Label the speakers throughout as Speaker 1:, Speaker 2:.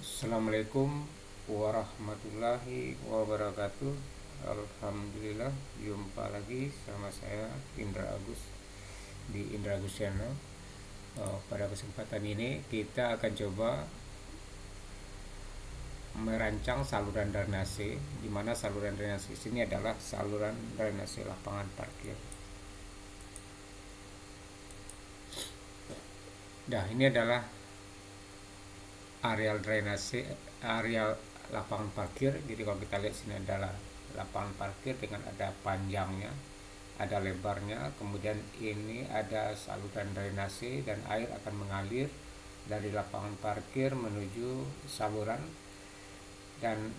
Speaker 1: Assalamualaikum warahmatullahi wabarakatuh. Alhamdulillah, jumpa lagi sama saya Indra Agus di Indra Agus Channel. Pada kesempatan ini kita akan coba merancang saluran drainase, di mana saluran drainase ini adalah saluran drainase lapangan parkir. Nah, ini adalah areal drainase, areal lapangan parkir. Jadi kalau kita lihat sini adalah lapangan parkir dengan ada panjangnya, ada lebarnya, kemudian ini ada saluran drainase dan air akan mengalir dari lapangan parkir menuju saluran. Dan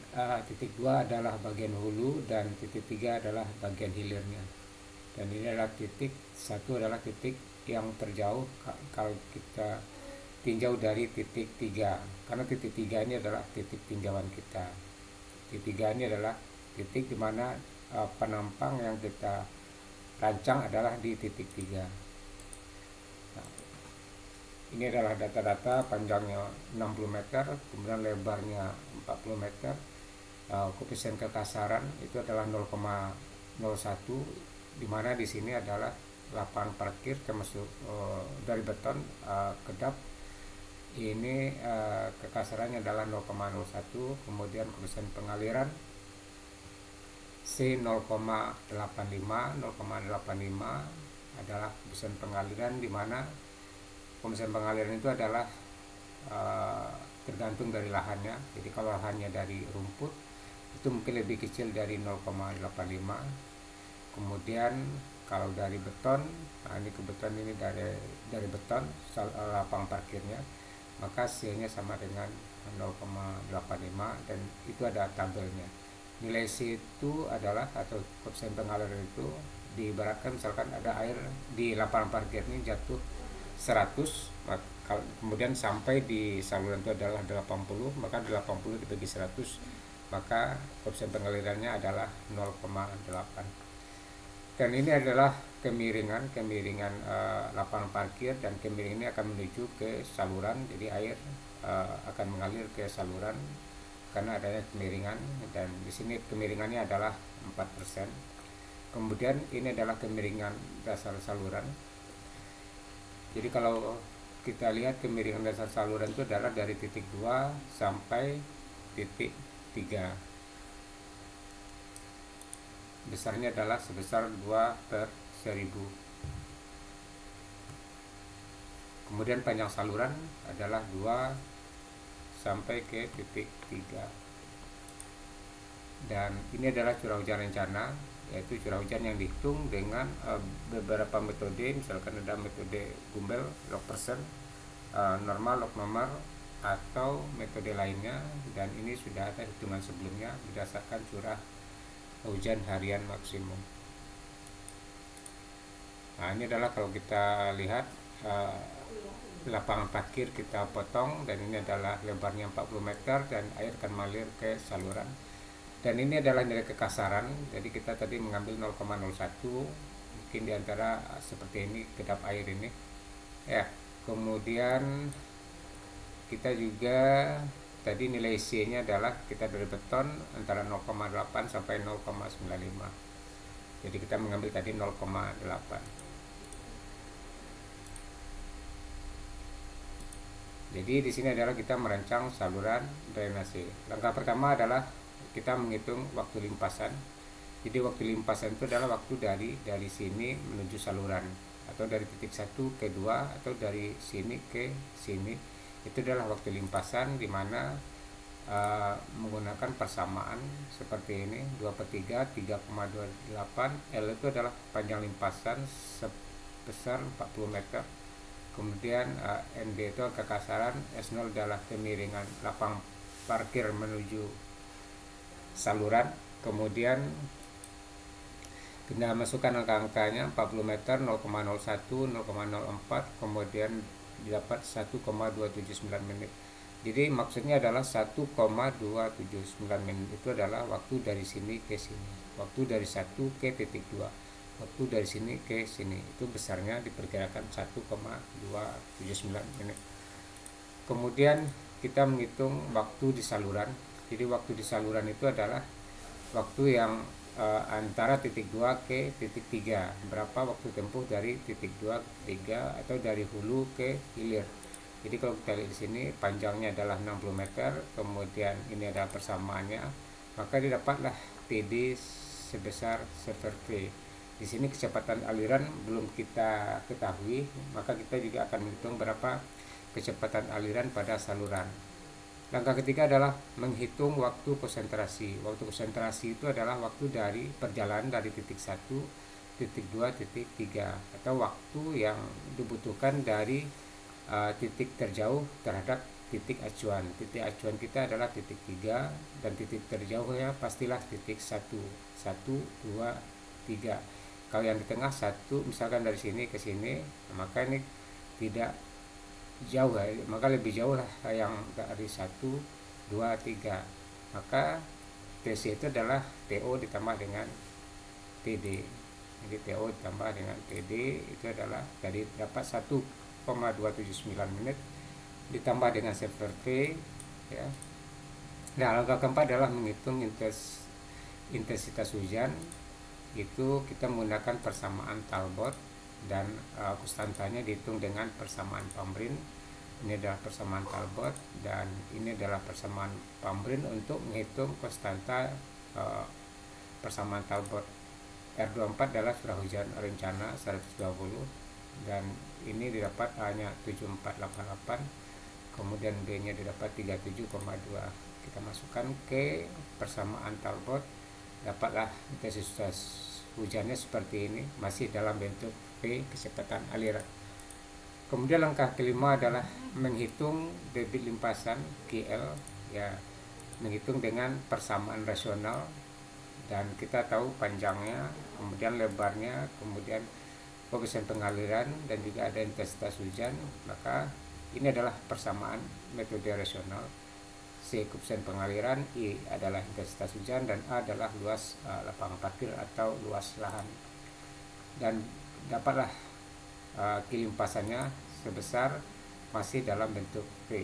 Speaker 1: titik 2 adalah bagian hulu dan titik 3 adalah bagian hilirnya. Dan ini adalah titik 1 adalah titik yang terjauh kalau kita tinjau dari titik 3, karena titik 3 ini adalah titik tinjauan kita. Titik 3 ini adalah titik dimana penampang yang kita rancang adalah di titik 3. Nah, ini adalah data-data panjangnya 60 meter, kemudian lebarnya 40 meter. Koefisien kekasaran itu adalah 0,01, dimana di sini adalah lapangan parkir termasuk dari beton kedap. Ini kekasarannya adalah 0,01, kemudian koefisien pengaliran C 0,85 adalah koefisien pengaliran, di mana koefisien pengaliran itu adalah tergantung dari lahannya. Jadi kalau lahannya dari rumput itu mungkin lebih kecil dari 0,85. Kemudian kalau dari beton, nah ini kebetulan ini dari beton lapangan parkirnya, maka C-nya sama dengan 0,85 dan itu ada tabelnya. Nilai C itu adalah, atau koefisien pengaliran itu diibaratkan misalkan ada air di lapangan parkir ini jatuh 100, kemudian sampai di saluran itu adalah 80, maka 80 dibagi 100, maka koefisien pengalirannya adalah 0,8. Dan ini adalah kemiringan lapangan parkir, dan kemiringan ini akan menuju ke saluran. Jadi air akan mengalir ke saluran karena adanya kemiringan, dan di sini kemiringannya adalah 4%. Kemudian ini adalah kemiringan dasar saluran. Jadi kalau kita lihat kemiringan dasar saluran itu adalah dari titik 2 sampai titik 3. Besarnya adalah sebesar 2/1000. Kemudian panjang saluran adalah 2 sampai ke titik 3. Dan ini adalah curah hujan rencana, yaitu curah hujan yang dihitung dengan beberapa metode. Misalkan ada metode Gumbel log persen, normal log nomor, atau metode lainnya, dan ini sudah ada hitungan sebelumnya berdasarkan curah hujan harian maksimum. Nah, ini adalah kalau kita lihat lapangan parkir kita potong, dan ini adalah lebarnya 40 meter dan air akan mengalir ke saluran. Dan ini adalah nilai kekasaran, jadi kita tadi mengambil 0,01, mungkin diantara seperti ini kedap air ini ya. Kemudian kita juga tadi nilai C nya adalah kita dari beton antara 0,8 sampai 0,95, jadi kita mengambil tadi 0,8. Jadi di sini adalah kita merancang saluran drainase. Langkah pertama adalah kita menghitung waktu limpasan. Jadi waktu limpasan itu adalah waktu dari sini menuju saluran, atau dari titik 1 ke 2, atau dari sini ke sini. Itu adalah waktu limpasan, di mana menggunakan persamaan seperti ini, 2/3, 3,28. L itu adalah panjang limpasan sebesar 40 meter. Kemudian ND itu kekasaran, S0 adalah kemiringan lapangan parkir menuju saluran. Kemudian kita masukkan angka-angkanya, 40 meter 0,01, 0,04, kemudian didapat 1,279 menit. Jadi maksudnya adalah 1,279 menit itu adalah waktu dari sini ke sini, waktu dari 1 ke titik 2, waktu dari sini ke sini. Itu besarnya diperkirakan 1,279 menit. Kemudian kita menghitung waktu di saluran. Jadi waktu di saluran itu adalah waktu yang antara titik 2 ke titik 3. Berapa waktu tempuh dari titik 2 ke 3 atau dari hulu ke hilir. Jadi kalau kita lihat di sini panjangnya adalah 60 meter, kemudian ini adalah persamaannya, maka didapatlah TD sebesar server V. Di sini kecepatan aliran belum kita ketahui, maka kita juga akan menghitung berapa kecepatan aliran pada saluran. Langkah ketiga adalah menghitung waktu konsentrasi. Waktu konsentrasi itu adalah waktu dari perjalanan dari titik 1, titik 2, titik 3, atau waktu yang dibutuhkan dari titik terjauh terhadap titik acuan. Titik acuan kita adalah titik 3 dan titik terjauhnya pastilah titik 1, 1, 2, 3. Kalau yang di tengah 1, misalkan dari sini ke sini, maka ini tidak jauh, maka lebih jauh lah yang dari 1, 2, 3. Maka TC itu adalah TO ditambah dengan TD. Jadi TO ditambah dengan TD itu adalah dari dapat 1,279 menit ditambah dengan server V, ya. Nah, langkah keempat adalah menghitung intensitas hujan. Itu kita menggunakan persamaan Talbot dan konstantanya dihitung dengan persamaan Pambrin. Ini adalah persamaan Talbot dan ini adalah persamaan Pambrin untuk menghitung konstanta persamaan Talbot. R24 adalah curah hujan rencana 120 dan ini didapat hanya 7488, kemudian B nya didapat 37,2. Kita masukkan ke persamaan Talbot, dapatlah intensitas hujannya seperti ini, masih dalam bentuk V kecepatan aliran. Kemudian langkah kelima adalah menghitung debit limpasan KL, ya, menghitung dengan persamaan rasional, dan kita tahu panjangnya, kemudian lebarnya, kemudian koefisien pengaliran, dan juga ada intensitas hujan. Maka ini adalah persamaan metode rasional. C koefisien pengaliran, I adalah intensitas hujan, dan A adalah luas lapangan parkir atau luas lahan. Dan dapatlah kelimpasannya sebesar masih dalam bentuk V.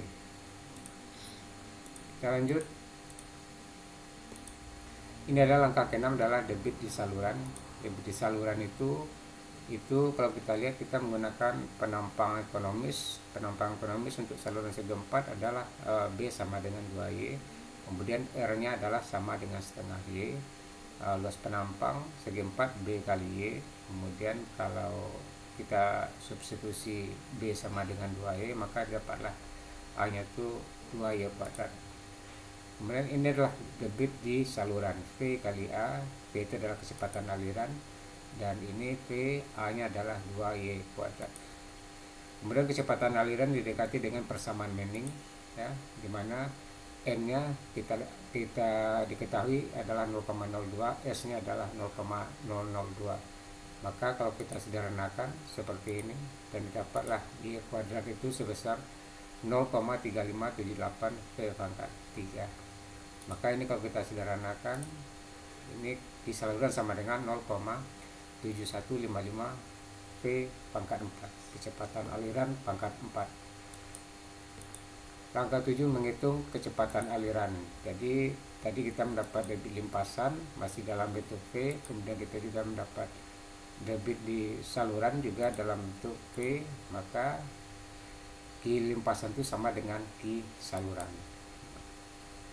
Speaker 1: Kita lanjut. Ini adalah langkah ke-6 adalah debit di saluran. Debit di saluran itu kalau kita lihat kita menggunakan penampang ekonomis. Penampang ekonomis untuk saluran segi 4 adalah B sama dengan 2Y, kemudian R nya adalah sama dengan setengah Y. Luas penampang segi 4 B kali Y, kemudian kalau kita substitusi B sama dengan 2Y, maka dapatlah A nya itu 2Y kuadrat. Kemudian ini adalah debit di saluran, V kali A. V itu adalah kecepatan aliran, dan ini V, A nya adalah 2Y kuadrat. Kemudian kecepatan aliran didekati dengan persamaan Manning, ya, dimana N nya kita diketahui adalah 0,02, S nya adalah 0,002. Maka kalau kita sederhanakan seperti ini, dan didapatlah Y kuadrat itu sebesar 0,3578 V pangkat 3. Maka ini kalau kita sederhanakan, ini di saluran sama dengan 0,7155 V pangkat 4, kecepatan aliran pangkat 4. Langkah 7 menghitung kecepatan aliran. Jadi tadi kita mendapat debit limpasan masih dalam bentuk V, kemudian kita juga mendapat debit di saluran juga dalam bentuk V, maka Q limpasan itu sama dengan Q saluran.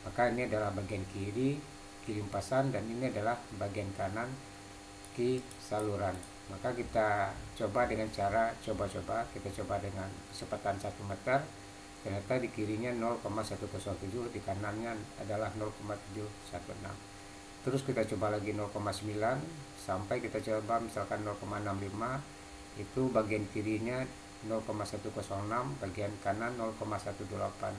Speaker 1: Maka ini adalah bagian kiri Q limpasan dan ini adalah bagian kanan Q saluran. Maka kita coba dengan cara coba-coba, kita coba dengan kecepatan 1 meter, ternyata di kirinya 0,107, di kanannya adalah 0,716. Terus kita coba lagi 0,9 sampai kita coba misalkan 0,65, itu bagian kirinya 0,106, bagian kanan 0,128.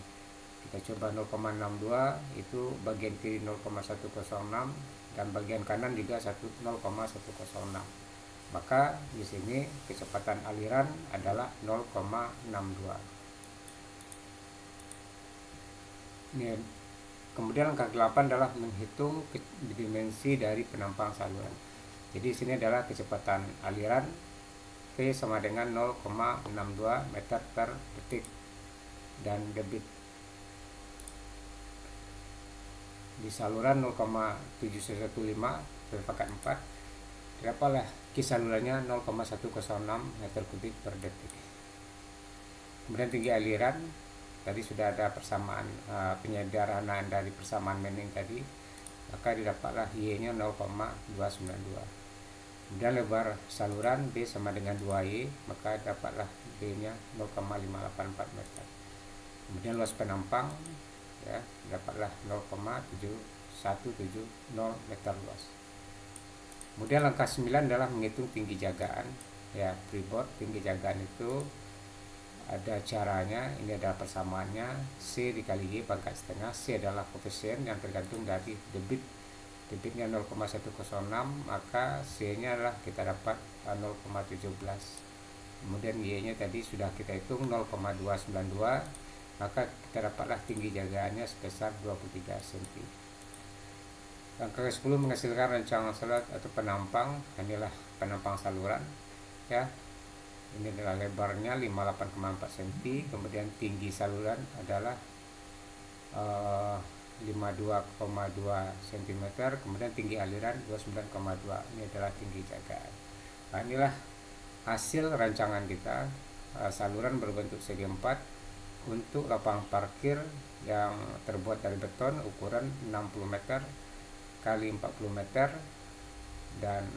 Speaker 1: Kita coba 0,62, itu bagian kiri 0,106 dan bagian kanan juga 0,106. Maka di sini kecepatan aliran adalah 0,62. Ini. Kemudian langkah 8 adalah menghitung dimensi dari penampang saluran. Jadi di sini adalah kecepatan aliran V sama dengan 0,62 meter per detik dan debit di saluran 0,715 terpakat 4, dapatlah kisarannya 0,106 meter kubik per detik. Kemudian tinggi aliran tadi sudah ada persamaan penyederhanaan dari persamaan Manning tadi, maka didapatlah Y-nya 0,292. Kemudian lebar saluran B sama dengan 2Y, maka dapatlah B-nya 0,584 meter. Kemudian luas penampang ya, dapatlah 0,7170 meter luas. Kemudian langkah 9 adalah menghitung tinggi jagaan ya, freeboard. Tinggi jagaan itu ada caranya, ini adalah persamaannya C dikali Y pangkat setengah. C adalah koefisien yang tergantung dari debitnya 0,106, maka C nya adalah kita dapat 0,17. Kemudian Y nya tadi sudah kita hitung 0,292, maka kita dapatlah tinggi jagaannya sebesar 23 cm. Langkah ke-10 menghasilkan rancangan saluran atau penampang. Inilah penampang saluran ya. Ini adalah lebarnya 58,4 cm, kemudian tinggi saluran adalah 52,2 cm, kemudian tinggi aliran 29,2. Ini adalah tinggi jagaan. Nah, inilah hasil rancangan kita, saluran berbentuk segi 4 untuk lapangan parkir yang terbuat dari beton ukuran 60 meter kali 40 meter, dan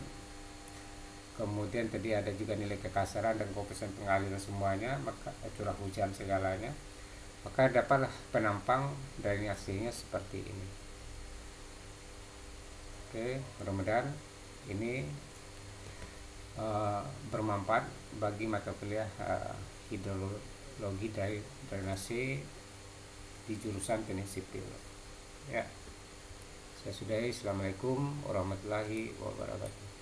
Speaker 1: kemudian tadi ada juga nilai kekasaran dan koefisien pengaliran semuanya, maka curah hujan segalanya, maka dapatlah penampang dari hasilnya seperti ini. Oke, mudah-mudahan ini bermanfaat bagi mata kuliah hidrologi dari drainase di jurusan teknik sipil ya. Saya sudahi. Assalamualaikum warahmatullahi wabarakatuh.